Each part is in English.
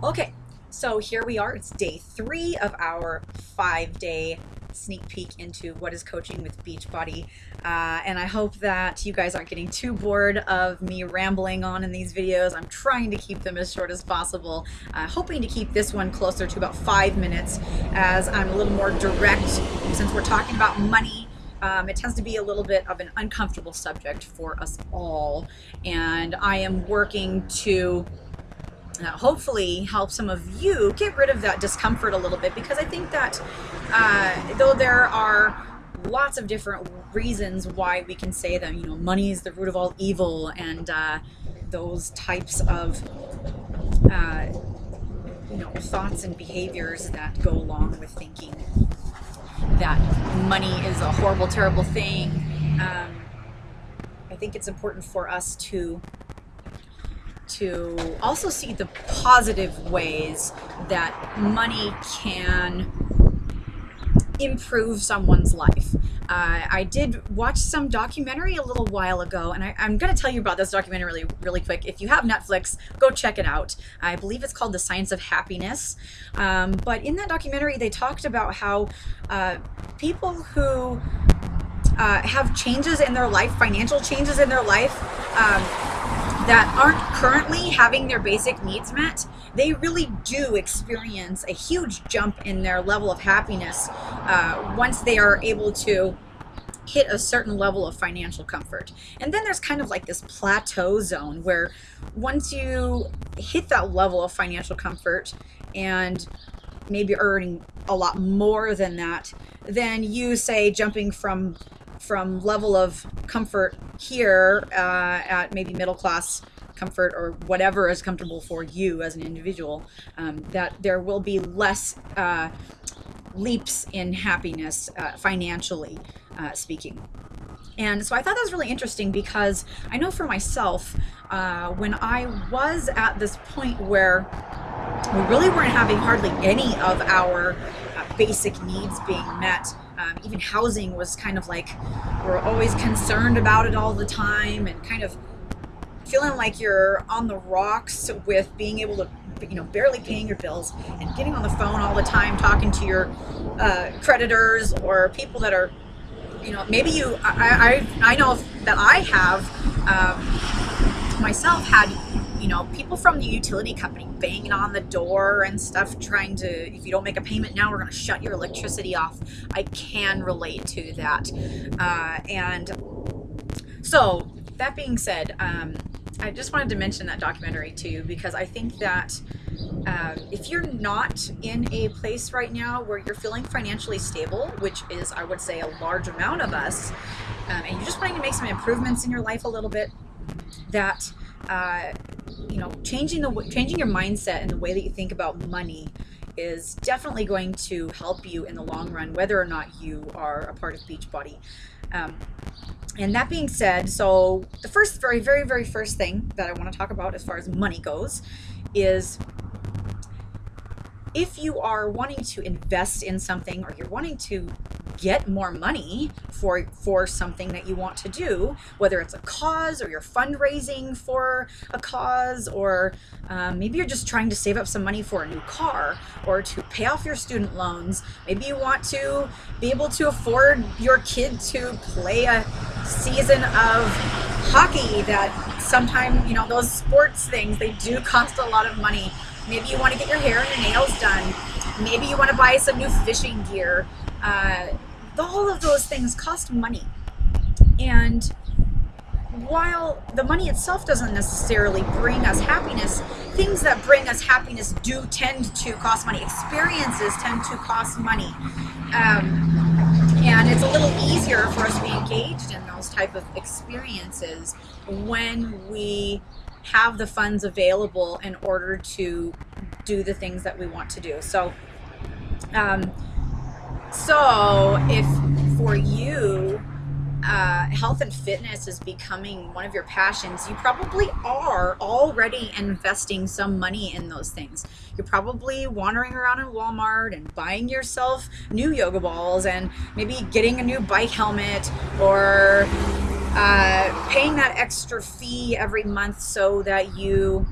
Okay, so here we are. It's day 3 of our 5-day sneak peek into what is coaching with Beachbody. And I hope that you guys aren't getting too bored of me rambling on in these videos. I'm trying to keep them as short as possible, hoping to keep this one closer to about 5 minutes as I'm a little more direct. Since we're talking about money, it tends to be a little bit of an uncomfortable subject for us all. And I am working to hopefully help some of you get rid of that discomfort a little bit, because I think that though there are lots of different reasons why we can say that, money is the root of all evil, and those types of thoughts and behaviors that go along with thinking that money is a horrible, terrible thing. I think it's important for us to also see the positive ways that money can improve someone's life. I did watch some documentary a little while ago, and I'm going to tell you about this documentary really quick. If you have Netflix, go check it out. I believe it's called The Science of Happiness. But in that documentary, they talked about how people who have changes in their life, financial changes in their life, that aren't currently having their basic needs met, they really do experience a huge jump in their level of happiness once they are able to hit a certain level of financial comfort. And then there's kind of like this plateau zone where once you hit that level of financial comfort and maybe earning a lot more than that, then you say jumping from level of comfort here at maybe middle class comfort or whatever is comfortable for you as an individual, that there will be less leaps in happiness financially speaking. And so I thought that was really interesting, because I know for myself, when I was at this point where we really weren't having hardly any of our basic needs being met. Even housing was kind of like, we're always concerned about it all the time, and kind of feeling like you're on the rocks with being able to, barely paying your bills and getting on the phone all the time, talking to your creditors or people that are, maybe you, I know that I have myself had, people from the utility company banging on the door and stuff, trying to, if you don't make a payment now, we're going to shut your electricity off. I can relate to that. And so that being said, I just wanted to mention that documentary too, because I think that if you're not in a place right now where you're feeling financially stable, which is, I would say, a large amount of us, and you're just wanting to make some improvements in your life a little bit, that changing your mindset and the way that you think about money is definitely going to help you in the long run, whether or not you are a part of Beachbody. And that being said, so the very first thing that I want to talk about as far as money goes is, if you are wanting to invest in something, or you're wanting to get more money for something that you want to do, whether it's a cause or you're fundraising for a cause, or maybe you're just trying to save up some money for a new car or to pay off your student loans. Maybe you want to be able to afford your kid to play a season of hockey that sometimes, those sports things, they do cost a lot of money. Maybe you want to get your hair and your nails done. Maybe you want to buy some new fishing gear. All of those things cost money. And while the money itself doesn't necessarily bring us happiness, things that bring us happiness do tend to cost money. Experiences tend to cost money. And it's a little easier for us to be engaged in those type of experiences when we have the funds available in order to do the things that we want to do. So if for you health and fitness is becoming one of your passions, you probably are already investing some money in those things. You're probably wandering around in Walmart and buying yourself new yoga balls, and maybe getting a new bike helmet, or paying that extra fee every month so that you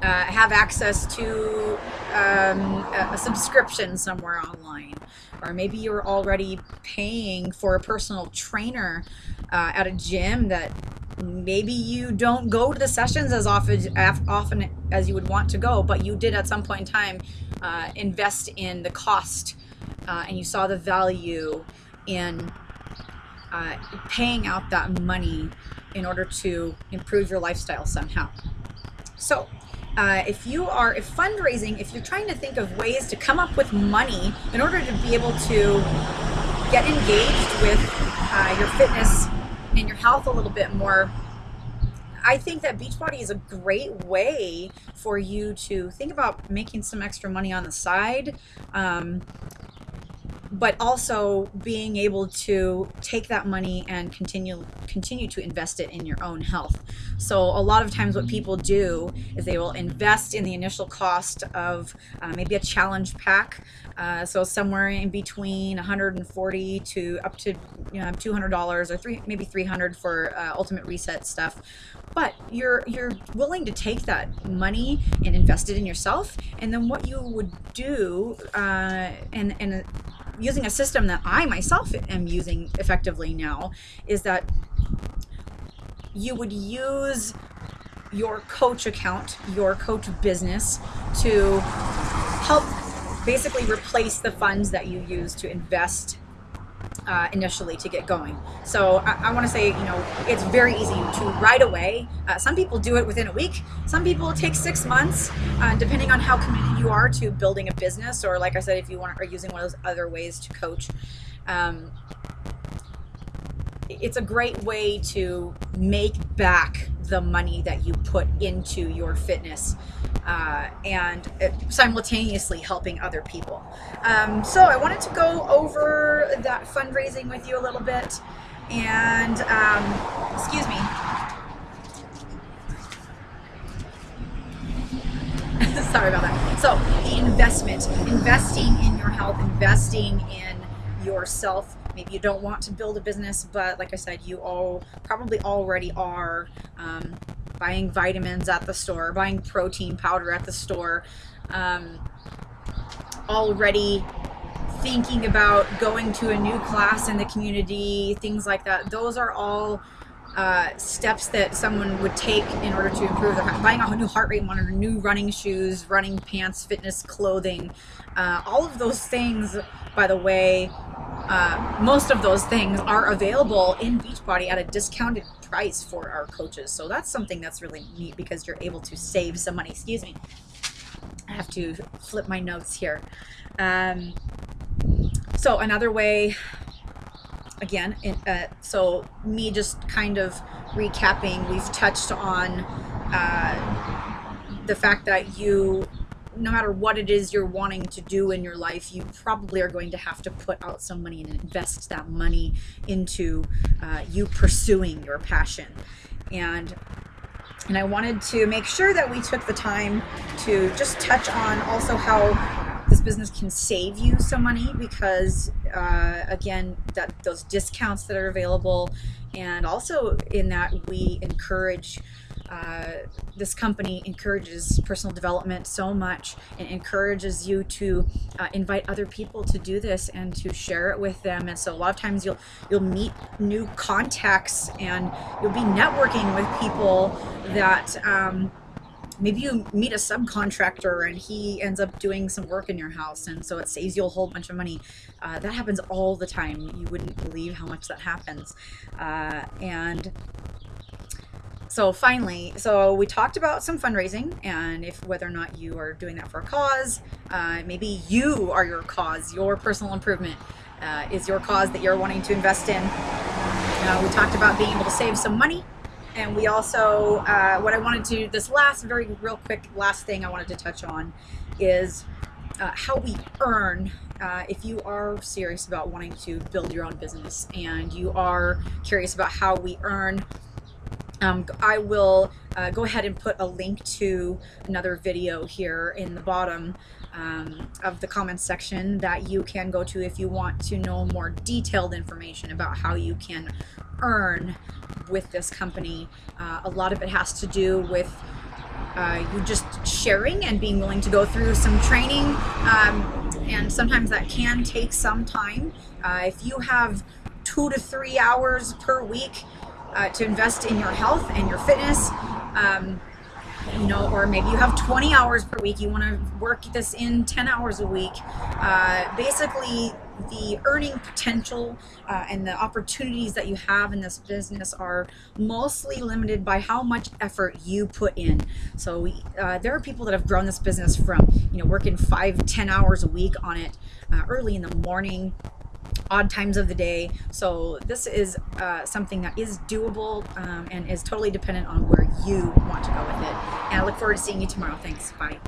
have access to a subscription somewhere online, or maybe you're already paying for a personal trainer at a gym that maybe you don't go to the sessions as often as you would want to go, but you did at some point in time invest in the cost, and you saw the value in paying out that money in order to improve your lifestyle somehow. So if fundraising, if you're trying to think of ways to come up with money in order to be able to get engaged with your fitness and your health a little bit more, I think that Beachbody is a great way for you to think about making some extra money on the side, but also being able to take that money and continue to invest it in your own health. So a lot of times what people do is they will invest in the initial cost of maybe a challenge pack, so somewhere in between $140 to up to $200, or maybe $300 for Ultimate Reset stuff. But you're willing to take that money and invest it in yourself. And then what you would do, and using a system that I myself am using effectively now, is that you would use your coach account, your coach business, to help basically replace the funds that you use to invest initially to get going. So I want to say, it's very easy to right away. Some people do it within a week. Some people it takes 6 months, depending on how committed you are to building a business, or like I said, if you are using one of those other ways to coach. It's a great way to make back the money that you put into your fitness, and simultaneously helping other people. So I wanted to go over that fundraising with you a little bit, and excuse me. Sorry about that. So the investing in your health, investing in yourself. Maybe you don't want to build a business, but like I said, you all probably already are buying vitamins at the store, buying protein powder at the store, already thinking about going to a new class in the community, things like that. Those are all steps that someone would take in order to improve their health. Buying a new heart rate monitor, new running shoes, running pants, fitness clothing, all of those things, by the way, most of those things are available in Beachbody at a discounted price for our coaches. So that's something that's really neat, because you're able to save some money. Excuse me. I have to flip my notes here. So another way, again, so me just kind of recapping, we've touched on the fact that no matter what it is you're wanting to do in your life, you probably are going to have to put out some money and invest that money into you pursuing your passion. And I wanted to make sure that we took the time to just touch on also how this business can save you some money, because again, those discounts that are available, and also in that we encourage, this company encourages personal development so much, and encourages you to invite other people to do this and to share it with them. And so a lot of times you'll meet new contacts, and you'll be networking with people that maybe you meet a subcontractor and he ends up doing some work in your house, and so it saves you a whole bunch of money. That happens all the time. You wouldn't believe how much that happens. And so finally, we talked about some fundraising, and whether or not you are doing that for a cause. Maybe you are your cause. Your personal improvement is your cause that you're wanting to invest in. We talked about being able to save some money, and we also, what I wanted to, this real quick last thing I wanted to touch on is how we earn. If you are serious about wanting to build your own business, and you are curious about how we earn, I will go ahead and put a link to another video here in the bottom of the comments section that you can go to if you want to know more detailed information about how you can earn with this company. A lot of it has to do with you just sharing and being willing to go through some training, and sometimes that can take some time. If you have 2 to 3 hours per week to invest in your health and your fitness, or maybe you have 20 hours per week, you want to work this in 10 hours a week. Basically, the earning potential and the opportunities that you have in this business are mostly limited by how much effort you put in. So there are people that have grown this business from working 5-10 hours a week on it, early in the morning, odd times of the day. So this is something that is doable, and is totally dependent on where you want to go with it. And I look forward to seeing you tomorrow. Thanks. Bye.